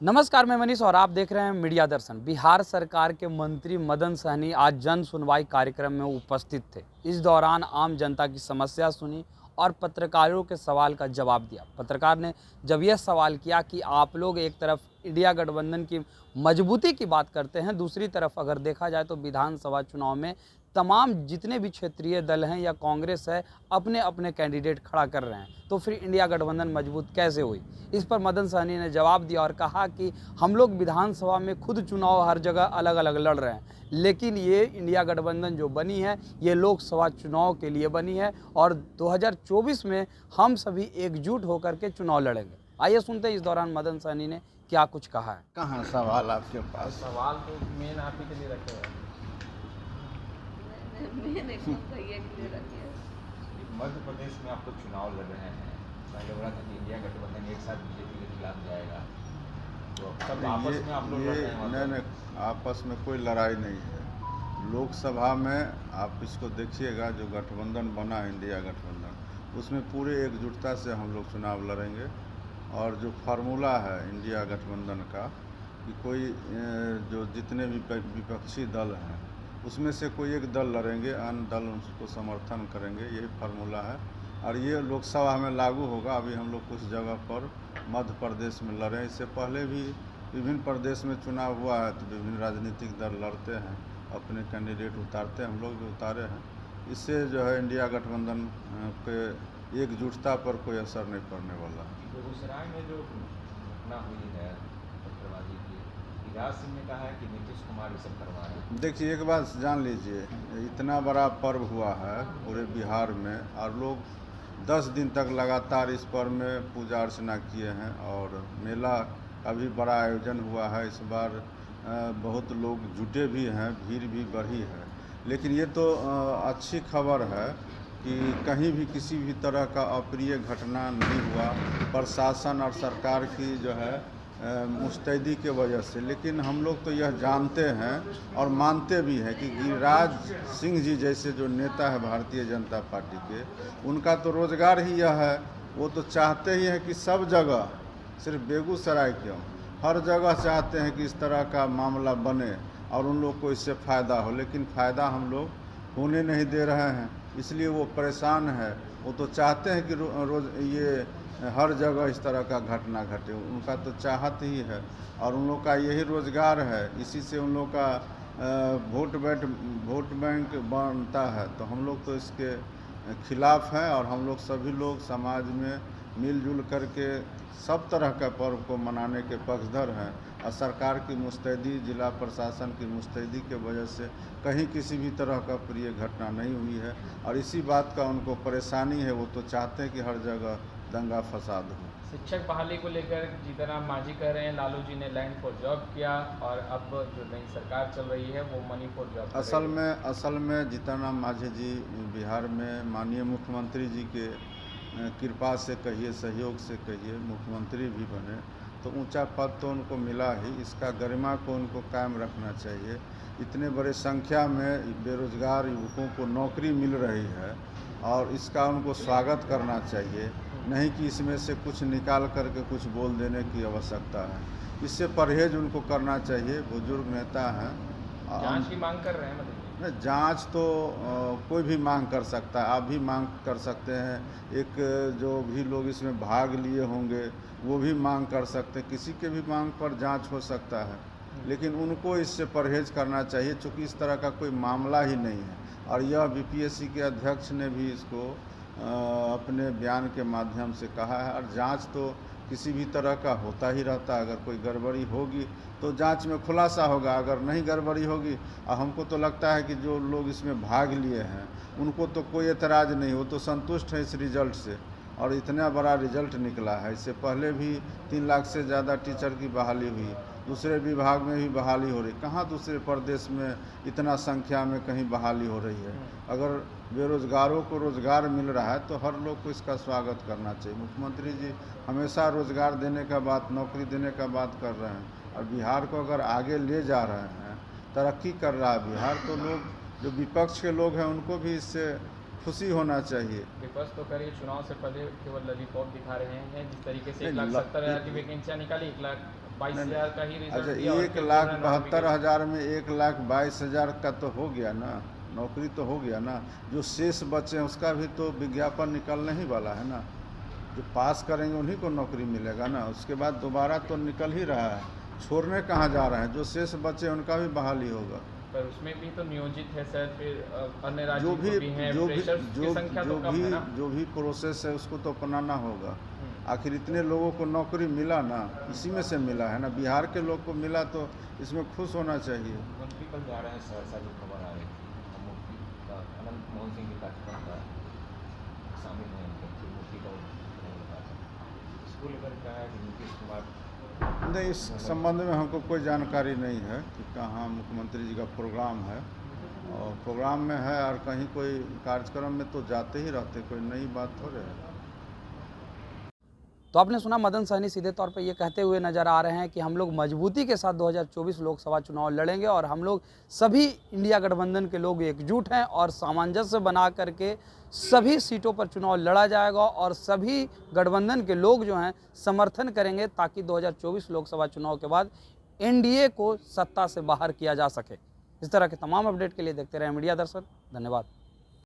नमस्कार, मैं मनीष और आप देख रहे हैं मीडिया दर्शन। बिहार सरकार के मंत्री मदन सहनी आज जन सुनवाई कार्यक्रम में उपस्थित थे। इस दौरान आम जनता की समस्या सुनी और पत्रकारों के सवाल का जवाब दिया। पत्रकार ने जब यह सवाल किया कि आप लोग एक तरफ इंडिया गठबंधन की मजबूती की बात करते हैं, दूसरी तरफ अगर देखा जाए तो विधानसभा चुनाव में तमाम जितने भी क्षेत्रीय दल हैं या कांग्रेस है अपने अपने कैंडिडेट खड़ा कर रहे हैं, तो फिर इंडिया गठबंधन मजबूत कैसे हुई। इस पर मदन सहनी ने जवाब दिया और कहा कि हम लोग विधानसभा में खुद चुनाव हर जगह अलग अलग लड़ रहे हैं, लेकिन ये इंडिया गठबंधन जो बनी है ये लोकसभा चुनाव के लिए बनी है और 2024 में हम सभी एकजुट होकर के चुनाव लड़ेंगे। आइए सुनते हैं इस दौरान मदन सहनी ने क्या कुछ कहा है। कहाँ सवाल आपके पास? सवाल तो मेन आप ही के लिए रखे हुए हैं। मैंने कब भैया के लिए रखे हैं? मध्य प्रदेश में आप लोग चुनाव लड़ रहे हैं, पहले बोला था कि इंडिया गठबंधन एक साथ बीजेपी के खिलाफ जाएगा, तो सब आपस में आप लोग लड़ रहे हैं। नहीं, आपस में कोई लड़ाई नहीं है। लोकसभा में आप इसको देखिएगा, जो गठबंधन बना इंडिया गठबंधन, उसमें पूरे एकजुटता से हम लोग चुनाव लड़ेंगे। और जो फार्मूला है इंडिया गठबंधन का कि कोई जो जितने भी विपक्षी दल हैं उसमें से कोई एक दल लड़ेंगे, अन्य दल उसको समर्थन करेंगे, यही फार्मूला है। और ये लोकसभा में लागू होगा। अभी हम लोग कुछ जगह पर मध्य प्रदेश में लड़े, इससे पहले भी विभिन्न प्रदेश में चुनाव हुआ है, तो विभिन्न राजनीतिक दल लड़ते हैं, अपने कैंडिडेट उतारते हैं, हम लोग भी उतारे हैं। इससे जो है इंडिया गठबंधन के एकजुटता पर कोई असर नहीं पड़ने वाला। बेगूसराय में जो घटना हुई है पत्थरबाजी की, गिरिराज सिंह ने कहा है कि नीतीश कुमार ये सब करवा रहे हैं। देखिए, एक बात जान लीजिए, इतना बड़ा पर्व हुआ है पूरे बिहार में और लोग 10 दिन तक लगातार इस पर्व में पूजा अर्चना किए हैं और मेला का भी बड़ा आयोजन हुआ है। इस बार बहुत लोग जुटे भी हैं, भीड़ भी बढ़ी है। लेकिन ये तो अच्छी खबर है कि कहीं भी किसी भी तरह का अप्रिय घटना नहीं हुआ, प्रशासन और सरकार की जो है मुस्तैदी के वजह से। लेकिन हम लोग तो यह जानते हैं और मानते भी हैं कि गिरिराज सिंह जी जैसे जो नेता है भारतीय जनता पार्टी के, उनका तो रोज़गार ही यह है। वो तो चाहते ही हैं कि सब जगह, सिर्फ बेगूसराय क्यों, हर जगह चाहते हैं कि इस तरह का मामला बने और उन लोग को इससे फ़ायदा हो। लेकिन फ़ायदा हम लोग होने नहीं दे रहे हैं, इसलिए वो परेशान है। वो तो चाहते हैं कि रोज़ ये हर जगह इस तरह का घटना घटे, उनका तो चाहत ही है और उन लोग का यही रोज़गार है, इसी से उन लोग का वोट बैंक बनता है। तो हम लोग तो इसके खिलाफ़ हैं और हम लोग सभी लोग समाज में मिलजुल करके सब तरह का पर्व को मनाने के पक्षधर हैं। और सरकार की मुस्तैदी, जिला प्रशासन की मुस्तैदी के वजह से कहीं किसी भी तरह का प्रिय घटना नहीं हुई है और इसी बात का उनको परेशानी है। वो तो चाहते हैं कि हर जगह दंगा फसाद हो। शिक्षक बहाली को लेकर जीतनराम मांझी कह रहे हैं लालू जी ने लैंड फॉर जॉब किया और अब जो नई सरकार चल रही है वो मनी फॉर जॉब। असल में जीतनराम मांझी जी बिहार में माननीय मुख्यमंत्री जी के कृपा से कहिए, सहयोग से कहिए, मुख्यमंत्री भी बने, तो ऊंचा पद तो उनको मिला ही। इसका गरिमा को उनको कायम रखना चाहिए। इतने बड़े संख्या में बेरोजगार युवकों को नौकरी मिल रही है और इसका उनको स्वागत करना चाहिए, नहीं कि इसमें से कुछ निकाल करके कुछ बोल देने की आवश्यकता है। इससे परहेज उनको करना चाहिए। बुजुर्ग नेता हैं। जांच की मांग कर रहे हैं मतलब? नहीं, जांच तो कोई भी मांग कर सकता है, आप भी मांग कर सकते हैं, एक जो भी लोग इसमें भाग लिए होंगे वो भी मांग कर सकते हैं, किसी के भी मांग पर जांच हो सकता है। लेकिन उनको इससे परहेज करना चाहिए, चूँकि इस तरह का कोई मामला ही नहीं है। और यह बीपीएससी के अध्यक्ष ने भी इसको अपने बयान के माध्यम से कहा है। और जांच तो किसी भी तरह का होता ही रहता है। अगर कोई गड़बड़ी होगी तो जांच में खुलासा होगा, अगर नहीं गड़बड़ी होगी। और हमको तो लगता है कि जो लोग इसमें भाग लिए हैं उनको तो कोई एतराज़ नहीं, वो तो संतुष्ट है इस रिज़ल्ट से और इतना बड़ा रिज़ल्ट निकला है। इससे पहले भी 3 लाख से ज़्यादा टीचर की बहाली हुई, दूसरे विभाग में भी बहाली हो रही। कहाँ दूसरे प्रदेश में इतना संख्या में कहीं बहाली हो रही है। अगर बेरोजगारों को रोज़गार मिल रहा है तो हर लोग को इसका स्वागत करना चाहिए। मुख्यमंत्री जी हमेशा रोज़गार देने का बात, नौकरी देने का बात कर रहे हैं और बिहार को अगर आगे ले जा रहे हैं, तरक्की कर रहा है बिहार, तो लोग जो विपक्ष के लोग हैं उनको भी इससे खुशी होना चाहिए। विपक्ष तो करिए चुनाव से पहले केवल लॉलीपॉप दिखा रहे हैं, जिस तरीके से नहीं, 1,70,000 की वैकेंसियाँ निकाली, 22,000 का ही रिजल्ट अच्छा, दिया और फिर जो है 1,72,000 में 1,22,000 का तो हो गया ना, नौकरी तो हो गया ना। जो शेष बचे हैं उसका भी तो विज्ञापन निकलने ही वाला है ना। जो पास करेंगे उन्हीं को नौकरी मिलेगा ना, उसके बाद दोबारा तो निकल ही रहा है। छोड़ने कहाँ जा रहे हैं, जो शेष बचे उनका भी बहाली होगा। पर उसमें भी तो नियोजित है सर, फिर अन्य जो राज्यों भी को भी हैं, फ्रेशर्स की संख्या तो कम है ना। जो भी प्रोसेस है उसको तो अपनाना होगा। आखिर इतने लोगों को नौकरी मिला ना, इसी में से मिला है ना। बिहार के लोग को मिला तो इसमें खुश होना चाहिए। मंत्री कल जा रहे हैं सहरसा, जो खबर आ रही थी मूर्ति का, अनंत मोहन सिंह के कार्यक्रम का शामिल है उनके मूर्ति का उद्घाटन होगा। इसको लेकर क्या है कि नीतीश कुमार नहीं, इस संबंध में हमको कोई जानकारी नहीं है कि कहाँ मुख्यमंत्री जी का प्रोग्राम है। और प्रोग्राम में है और कहीं कोई कार्यक्रम में तो जाते ही रहते, कोई नई बात थोड़े है। तो आपने सुना, मदन सहनी सीधे तौर पे ये कहते हुए नजर आ रहे हैं कि हम लोग मजबूती के साथ 2024 लोकसभा चुनाव लड़ेंगे और हम लोग सभी इंडिया गठबंधन के लोग एकजुट हैं और सामंजस्य बना करके सभी सीटों पर चुनाव लड़ा जाएगा और सभी गठबंधन के लोग जो हैं समर्थन करेंगे ताकि 2024 लोकसभा चुनाव के बाद एनडीए को सत्ता से बाहर किया जा सके। इस तरह के तमाम अपडेट के लिए देखते रहें मीडिया दर्शन। धन्यवाद।